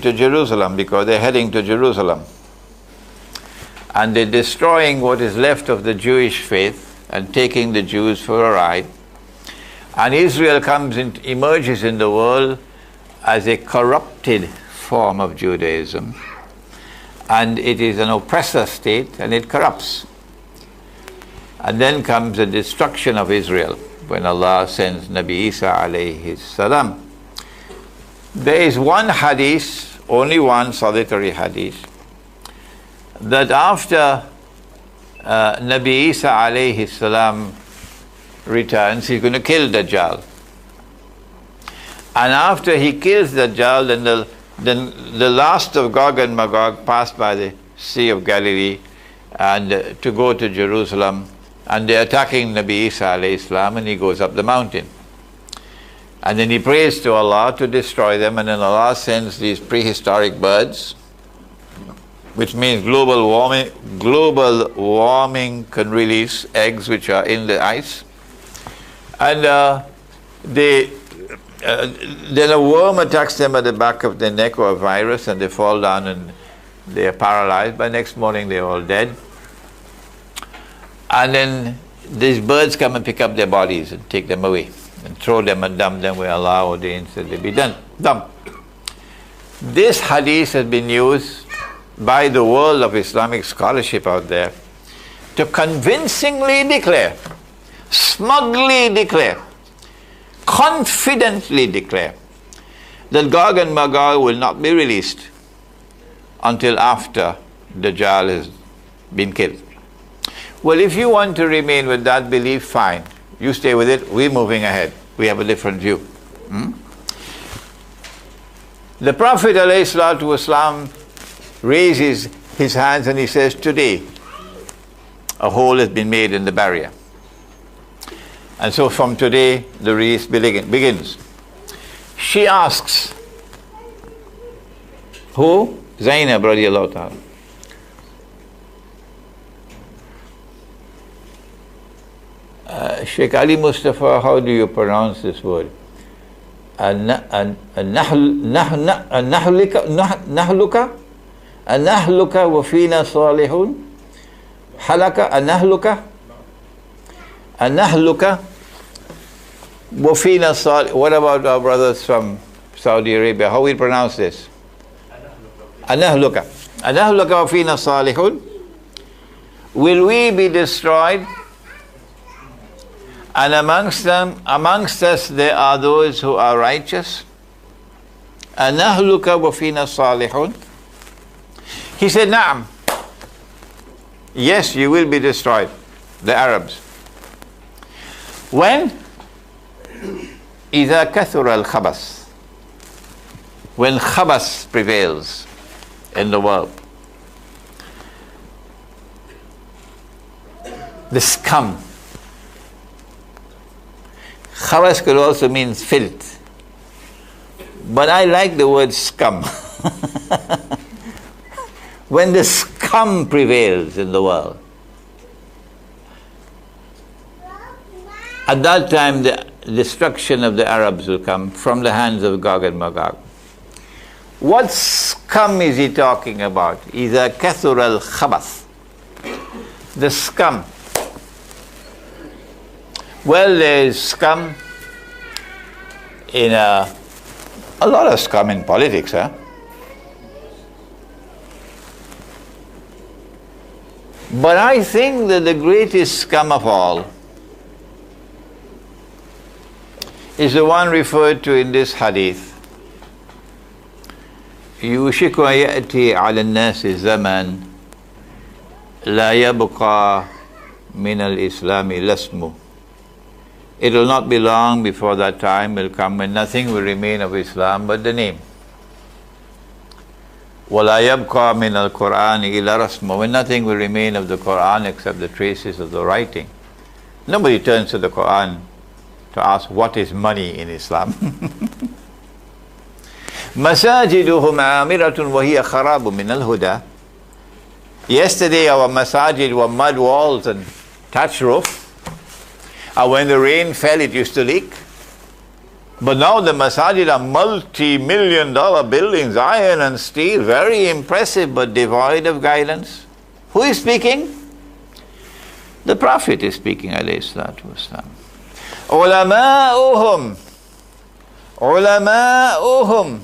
to Jerusalem because they're heading to Jerusalem. And they're destroying what is left of the Jewish faith and taking the Jews for a ride. And Israel emerges in the world as a corrupted form of Judaism. And it is an oppressor state, and it corrupts. And then comes the destruction of Israel when Allah sends Nabi Isa alayhi salam. There is one hadith, only one solitary hadith, that after Nabi Isa alayhi salam returns, he's going to kill Dajjal. And after he kills Dajjal, then the last of Gog and Magog passed by the Sea of Galilee and to go to Jerusalem, and they're attacking Nabi Isa alayhi salam, and he goes up the mountain. And then he prays to Allah to destroy them, and then Allah sends these prehistoric birds, which means global warming can release eggs which are in the ice. And then a worm attacks them at the back of the neck, or a virus, and they fall down and they are paralyzed. By next morning they're all dead. And then these birds come and pick up their bodies and take them away and throw them and dump them where Allah ordains that they be done. This hadith has been used by the world of Islamic scholarship out there to convincingly declare, smugly declare, confidently declare that Gog and Magog will not be released until after Dajjal has been killed. Well, if you want to remain with that belief, fine. You stay with it. We're moving ahead. We have a different view. The Prophet ﷺ raises his hands and he says, today a hole has been made in the barrier. And so from today, the race begins. She asks, who? Zainab radiallahu ta'ala. Sheikh Ali Mustafa, how do you pronounce this word? Nahluka wa fina salihun. Halaka anahluka. Anahluka wa fina salihun. What about our brothers from Saudi Arabia? How we pronounce this? Anahluka. Anahluka wa fina salihun. Will we be destroyed? And amongst us there are those who are righteous. Anahluka wa fina salihun. He said, Na'am. Yes, you will be destroyed, the Arabs. When? إِذَا كَثُرَ الْخَبَثِ. When khabas prevails in the world. The scum. Khabas could also mean filth. But I like the word scum. When the scum prevails in the world, at that time the destruction of the Arabs will come from the hands of Gog and Magog. What scum is he talking about? إِذَا كَثُرَ الْخَبَثِ. The scum. Well, there is scum in a lot of scum in politics, huh? But I think that the greatest scum of all is the one referred to in this hadith. يُوشِكُ يَأْتِي عَلَى النَّاسِ زَمَنٌ لَا يَبْقَى مِنَ الْإِسْلَامِ لَسْمُ. It will not be long before that time will come when nothing will remain of Islam but the name. وَلَا يَبْقَى مِنَ الْقُرْآنِ إِلَّا رَسْمُ. When nothing will remain of the Quran except the traces of the writing. Nobody turns to the Quran to ask what is money in Islam. مَسَاجِدُهُمْ عَامِرَةٌ وَهِيَ خَرَابٌ مِنَ الْهُدَى. Yesterday our masajid were mud walls and thatch roof. And when the rain fell, it used to leak. But now the masajid are multi-million dollar buildings, iron and steel, very impressive but devoid of guidance. Who is speaking? The Prophet is speaking, alayhi salatu wasalam. Ulama'uhum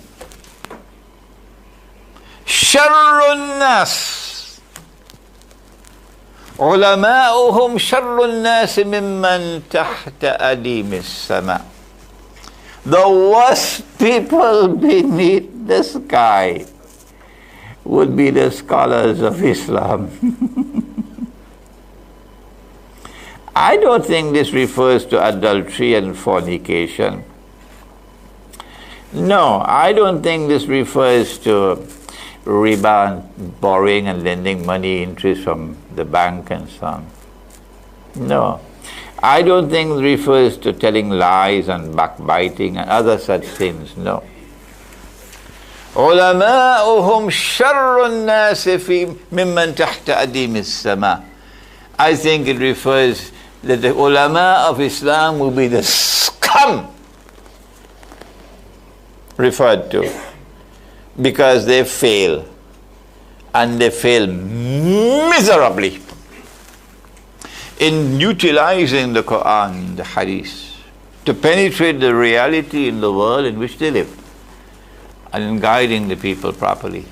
sharrun nas. Ulama'uhum sharrun nas mimman tahta adimis sama. The worst people beneath the sky would be the scholars of Islam. I don't think this refers to adultery and fornication. No, I don't think this refers to riba, borrowing and lending money, interest from the bank and so on. No. I don't think it refers to telling lies and backbiting and other such things, no. Ulama'uhum sharrun nasi fi mimman tahta adimis sama. I think it refers that the ulama of Islam will be the scum referred to, because they fail, and they fail miserably in utilizing the Quran, the Hadith, to penetrate the reality in the world in which they live, and in guiding the people properly.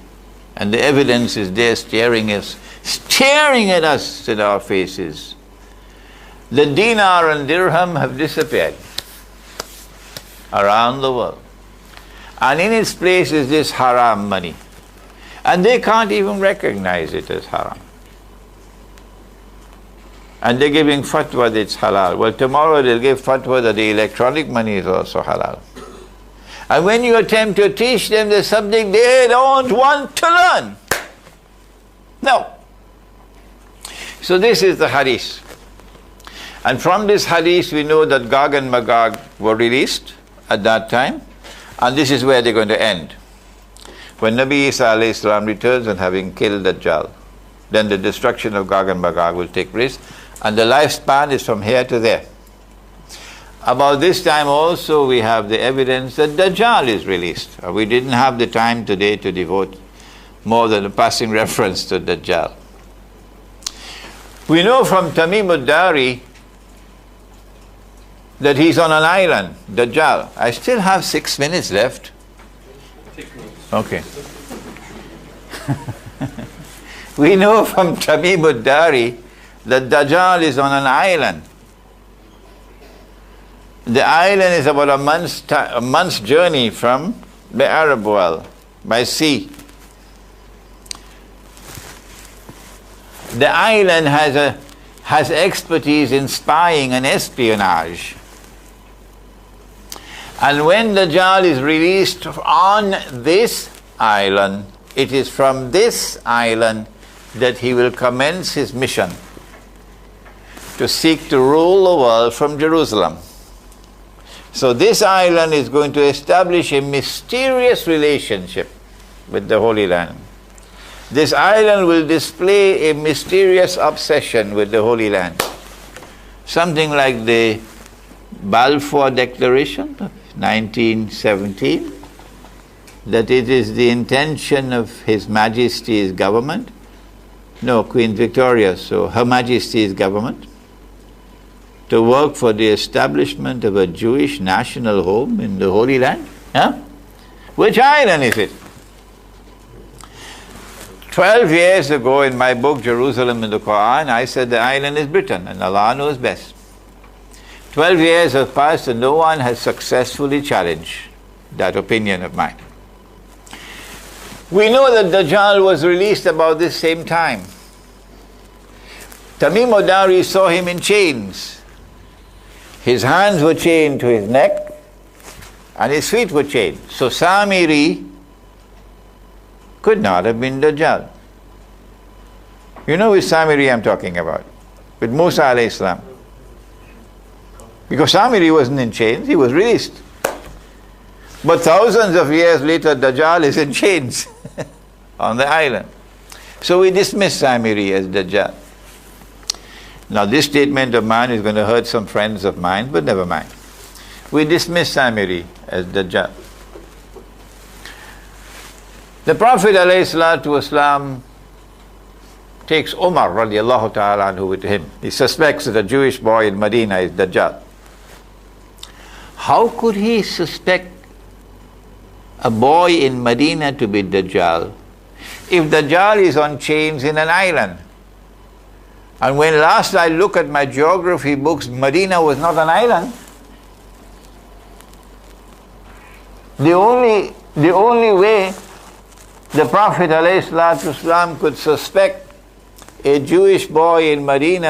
And the evidence is there staring at us in our faces. The dinar and dirham have disappeared around the world. And in its place is this haram money. And they can't even recognize it as haram. And they're giving fatwa that it's halal. Well, tomorrow they'll give fatwa that the electronic money is also halal. And when you attempt to teach them the subject, they don't want to learn. No. So this is the hadith. And from this hadith we know that Gog and Magog were released at that time. And this is where they're going to end. When Nabi Isa alayhi salam returns and having killed Dajjal, then the destruction of Gog and Magog will take place. And the lifespan is from here to there. About this time also we have the evidence that Dajjal is released. We didn't have the time today to devote more than a passing reference to Dajjal. We know from Tamim ad-Dari that he's on an island, Dajjal. I still have 6 minutes left. Okay. We know from Tamim ad-Dari that Dajjal is on an island. The island is about a month's journey from the Arab world by sea. The island has expertise in spying and espionage. And when Dajjal is released on this island, it is from this island that he will commence his mission to seek to rule the world from Jerusalem. So this island is going to establish a mysterious relationship with the Holy Land. This island will display a mysterious obsession with the Holy Land. Something like the Balfour Declaration of 1917, that it is the intention of His Majesty's government, no, Queen Victoria, so Her Majesty's government, to work for the establishment of a Jewish national home in the Holy Land. Huh? Which island is it? 12 years ago in my book, Jerusalem in the Quran, I said the island is Britain and Allah knows best. 12 years have passed and no one has successfully challenged that opinion of mine. We know that Dajjal was released about this same time. Tamim ad-Dari saw him in chains. His hands were chained to his neck and his feet were chained. So Samiri could not have been Dajjal. You know which Samiri I'm talking about? With Musa alayhi salam. Because Samiri wasn't in chains, he was released. But thousands of years later, Dajjal is in chains on the island. So we dismiss Samiri as Dajjal. Now this statement of mine is going to hurt some friends of mine, but never mind. We dismiss Samiri as Dajjal. The Prophet ﷺ takes Umar radiallahu ta'ala anhu with him. He suspects that a Jewish boy in Medina is Dajjal. How could he suspect a boy in Medina to be Dajjal if Dajjal is on chains in an island? And when last I look at my geography books, Medina was not an island. The only way the Prophet ﷺ could suspect a Jewish boy in Medina